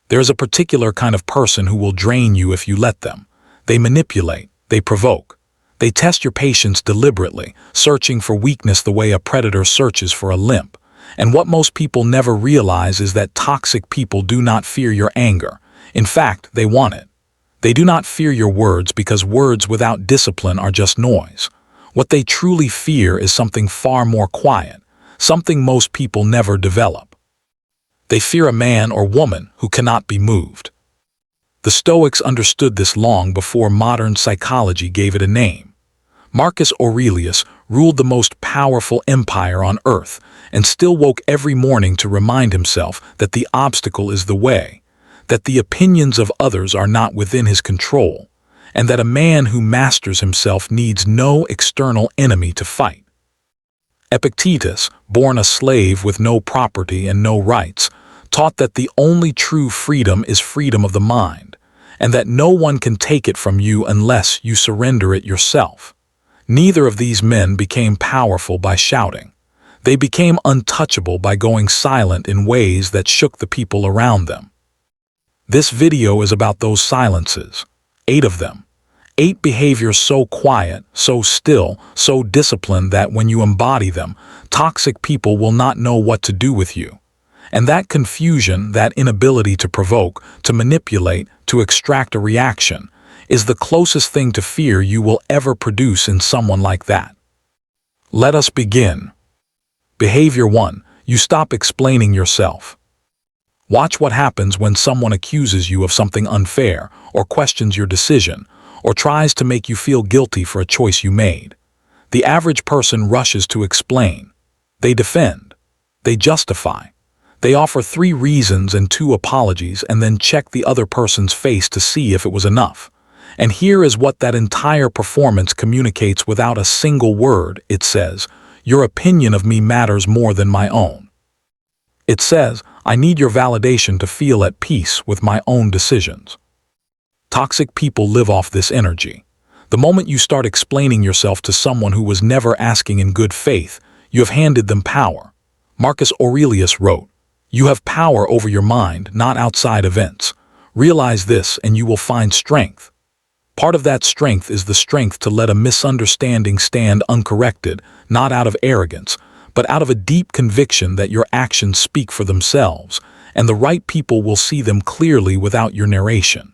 There is a particular kind of person who will drain you if you let them. They manipulate, they provoke. They test your patience deliberately, searching for weakness the way a predator searches for a limp. And what most people never realize is that toxic people do not fear your anger. In fact, they want it. They do not fear your words because words without discipline are just noise. What they truly fear is something far more quiet, something most people never develop. They fear a man or woman who cannot be moved. The Stoics understood this long before modern psychology gave it a name. Marcus Aurelius ruled the most powerful empire on earth and still woke every morning to remind himself that the obstacle is the way, that the opinions of others are not within his control, and that a man who masters himself needs no external enemy to fight. Epictetus, born a slave with no property and no rights, taught that the only true freedom is freedom of the mind, and that no one can take it from you unless you surrender it yourself. Neither of these men became powerful by shouting. They became untouchable by going silent in ways that shook the people around them. This video is about those silences, 8 of them. 8 behaviors so quiet, so still, so disciplined that when you embody them, toxic people will not know what to do with you. And that confusion, that inability to provoke, to manipulate, to extract a reaction, is the closest thing to fear you will ever produce in someone like that. Let us begin. Behavior 1. You stop explaining yourself. Watch what happens when someone accuses you of something unfair, or questions your decision, or tries to make you feel guilty for a choice you made. The average person rushes to explain. They defend. They justify. They offer 3 reasons and 2 apologies and then check the other person's face to see if it was enough. And here is what that entire performance communicates without a single word. It says, "Your opinion of me matters more than my own." It says, "I need your validation to feel at peace with my own decisions." Toxic people live off this energy. The moment you start explaining yourself to someone who was never asking in good faith, you have handed them power. Marcus Aurelius wrote, "You have power over your mind, not outside events. Realize this and you will find strength." Part of that strength is the strength to let a misunderstanding stand uncorrected, not out of arrogance, but out of a deep conviction that your actions speak for themselves, and the right people will see them clearly without your narration.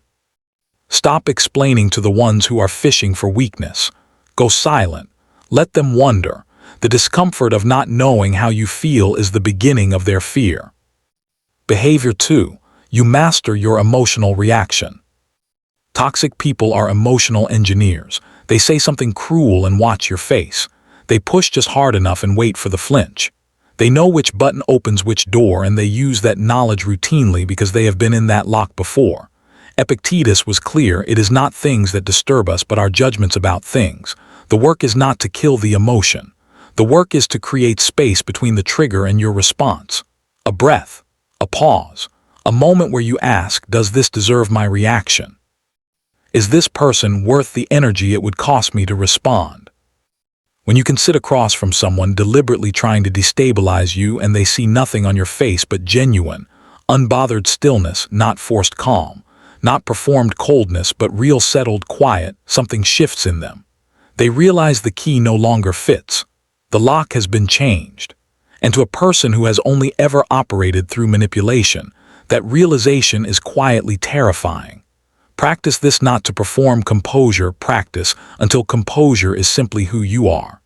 Stop explaining to the ones who are fishing for weakness. Go silent. Let them wonder. The discomfort of not knowing how you feel is the beginning of their fear. Behavior 2. You master your emotional reaction. Toxic people are emotional engineers. They say something cruel and watch your face. They push just hard enough and wait for the flinch. They know which button opens which door, and they use that knowledge routinely because they have been in that lock before. Epictetus was clear: it is not things that disturb us but our judgments about things. The work is not to kill the emotion. The work is to create space between the trigger and your response. A breath, a pause, a moment where you ask, does this deserve my reaction? Is this person worth the energy it would cost me to respond? When you can sit across from someone deliberately trying to destabilize you and they see nothing on your face but genuine, unbothered stillness, not forced calm, not performed coldness but real settled quiet, something shifts in them. They realize the key no longer fits. The lock has been changed. And to a person who has only ever operated through manipulation, that realization is quietly terrifying. Practice this not to perform composure, practice until composure is simply who you are.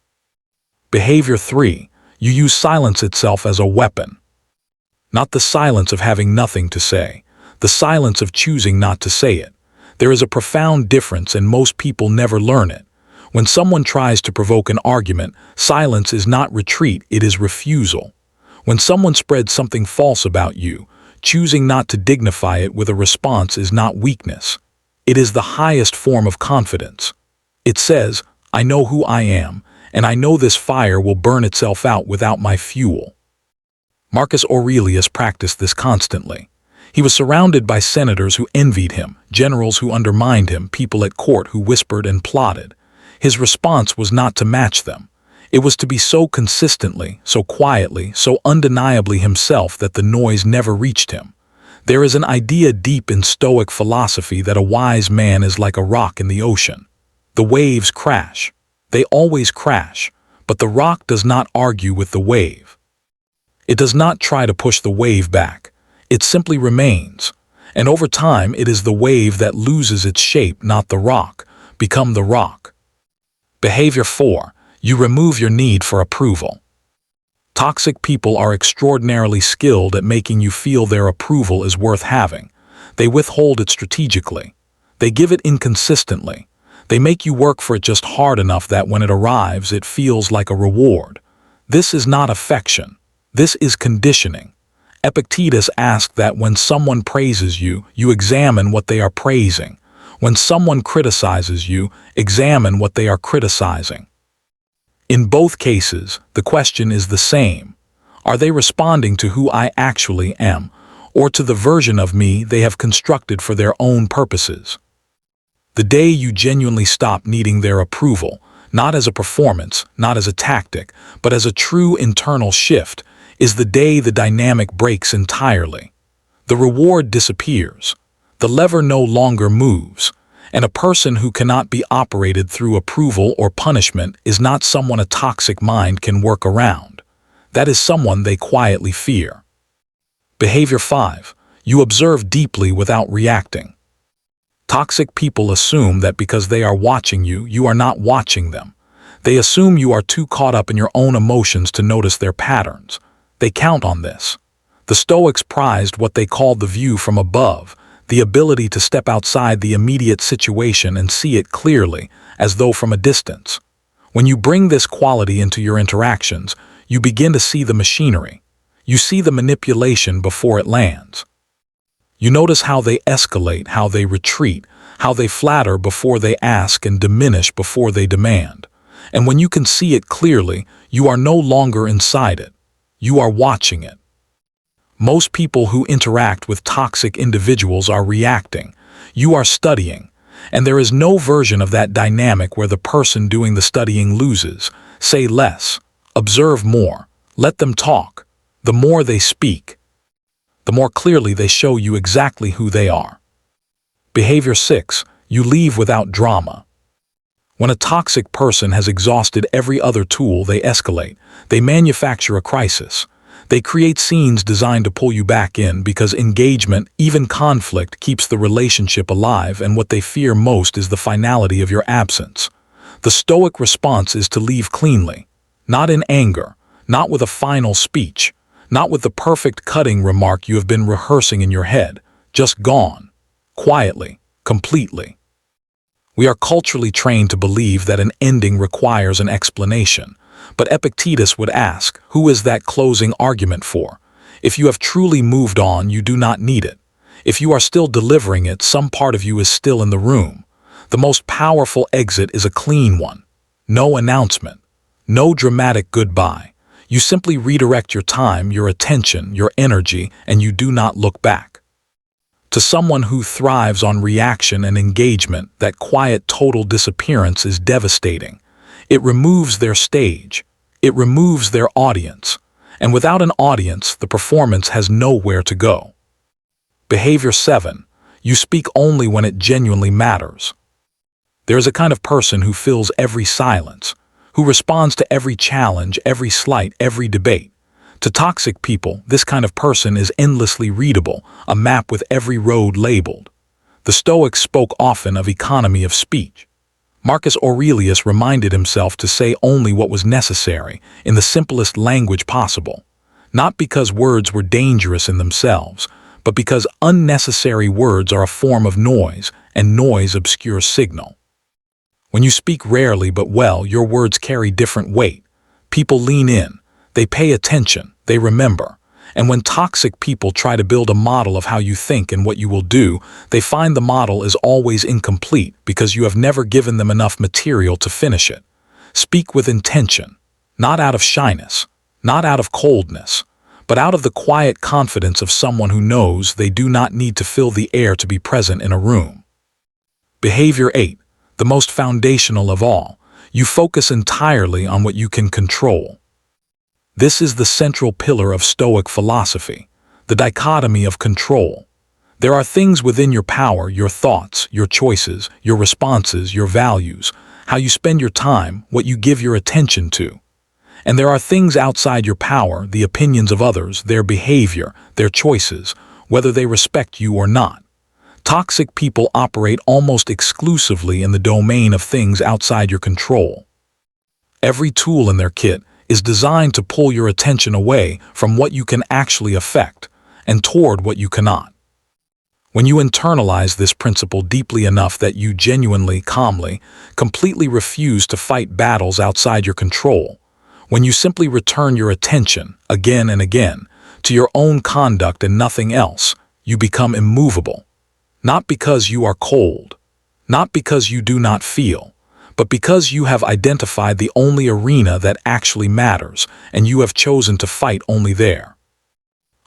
Behavior 3. You use silence itself as a weapon. Not the silence of having nothing to say, the silence of choosing not to say it. There is a profound difference and most people never learn it. When someone tries to provoke an argument, silence is not retreat, it is refusal. When someone spreads something false about you, choosing not to dignify it with a response is not weakness. It is the highest form of confidence. It says, I know who I am, and I know this fire will burn itself out without my fuel. Marcus Aurelius practiced this constantly. He was surrounded by senators who envied him, generals who undermined him, people at court who whispered and plotted. His response was not to match them. It was to be so consistently, so quietly, so undeniably himself that the noise never reached him. There is an idea deep in Stoic philosophy that a wise man is like a rock in the ocean. The waves crash. They always crash, but the rock does not argue with the wave. It does not try to push the wave back. It simply remains. And over time, it is the wave that loses its shape, not the rock. Become the rock. Behavior 4. You remove your need for approval. Toxic people are extraordinarily skilled at making you feel their approval is worth having. They withhold it strategically. They give it inconsistently. They make you work for it just hard enough that when it arrives, it feels like a reward. This is not affection. This is conditioning. Epictetus asked that when someone praises you, you examine what they are praising. When someone criticizes you, examine what they are criticizing. In both cases, the question is the same. Are they responding to who I actually am, or to the version of me they have constructed for their own purposes? The day you genuinely stop needing their approval, not as a performance, not as a tactic, but as a true internal shift, is the day the dynamic breaks entirely. The reward disappears. The lever no longer moves. And a person who cannot be operated through approval or punishment is not someone a toxic mind can work around. That is someone they quietly fear. Behavior 5. You observe deeply without reacting. Toxic people assume that because they are watching you, you are not watching them. They assume you are too caught up in your own emotions to notice their patterns. They count on this. The Stoics prized what they called the view from above, the ability to step outside the immediate situation and see it clearly, as though from a distance. When you bring this quality into your interactions, you begin to see the machinery. You see the manipulation before it lands. You notice how they escalate, how they retreat, how they flatter before they ask and diminish before they demand. And when you can see it clearly, you are no longer inside it. You are watching it. Most people who interact with toxic individuals are reacting. You are studying. And there is no version of that dynamic where the person doing the studying loses. Say less. Observe more. Let them talk. The more they speak, the more clearly they show you exactly who they are. Behavior 6. You leave without drama. When a toxic person has exhausted every other tool, they escalate. They manufacture a crisis. They create scenes designed to pull you back in because engagement, even conflict, keeps the relationship alive, and what they fear most is the finality of your absence. The Stoic response is to leave cleanly, not in anger, not with a final speech, not with the perfect cutting remark you have been rehearsing in your head, just gone, quietly, completely. We are culturally trained to believe that an ending requires an explanation. But Epictetus would ask, who is that closing argument for? If you have truly moved on, you do not need it. If you are still delivering it, some part of you is still in the room. The most powerful exit is a clean one. No announcement. No dramatic goodbye. You simply redirect your time, your attention, your energy, and you do not look back. To someone who thrives on reaction and engagement, that quiet total disappearance is devastating. It removes their stage. It removes their audience. And without an audience, the performance has nowhere to go. Behavior 7. You speak only when it genuinely matters. There is a kind of person who fills every silence, who responds to every challenge, every slight, every debate. To toxic people, this kind of person is endlessly readable, a map with every road labeled. The Stoics spoke often of economy of speech. Marcus Aurelius reminded himself to say only what was necessary, in the simplest language possible, not because words were dangerous in themselves, but because unnecessary words are a form of noise, and noise obscures signal. When you speak rarely but well, your words carry different weight. People lean in, they pay attention, they remember. And when toxic people try to build a model of how you think and what you will do, they find the model is always incomplete because you have never given them enough material to finish it. Speak with intention, not out of shyness, not out of coldness, but out of the quiet confidence of someone who knows they do not need to fill the air to be present in a room. Behavior 8. The most foundational of all. You focus entirely on what you can control. This is the central pillar of Stoic philosophy, the dichotomy of control. There are things within your power, your thoughts, your choices, your responses, your values, how you spend your time, what you give your attention to. And there are things outside your power, the opinions of others, their behavior, their choices, whether they respect you or not. Toxic people operate almost exclusively in the domain of things outside your control. Every tool in their kit is designed to pull your attention away from what you can actually affect and toward what you cannot. When you internalize this principle deeply enough that you genuinely, calmly, completely refuse to fight battles outside your control, when you simply return your attention, again and again, to your own conduct and nothing else, you become immovable. Not because you are cold, not because you do not feel, but because you have identified the only arena that actually matters, and you have chosen to fight only there.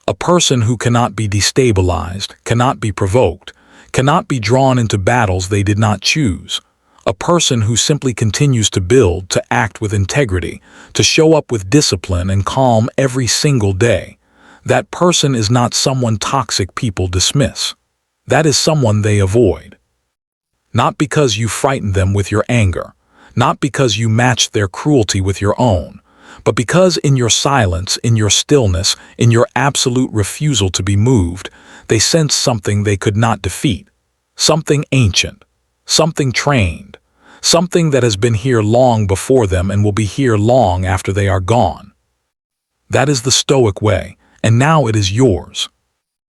A person who cannot be destabilized, cannot be provoked, cannot be drawn into battles they did not choose. A person who simply continues to build, to act with integrity, to show up with discipline and calm every single day. That person is not someone toxic people dismiss. That is someone they avoid. Not because you frighten them with your anger, not because you match their cruelty with your own, but because in your silence, in your stillness, in your absolute refusal to be moved, they sense something they could not defeat, something ancient, something trained, something that has been here long before them and will be here long after they are gone. That is the Stoic way, and now it is yours.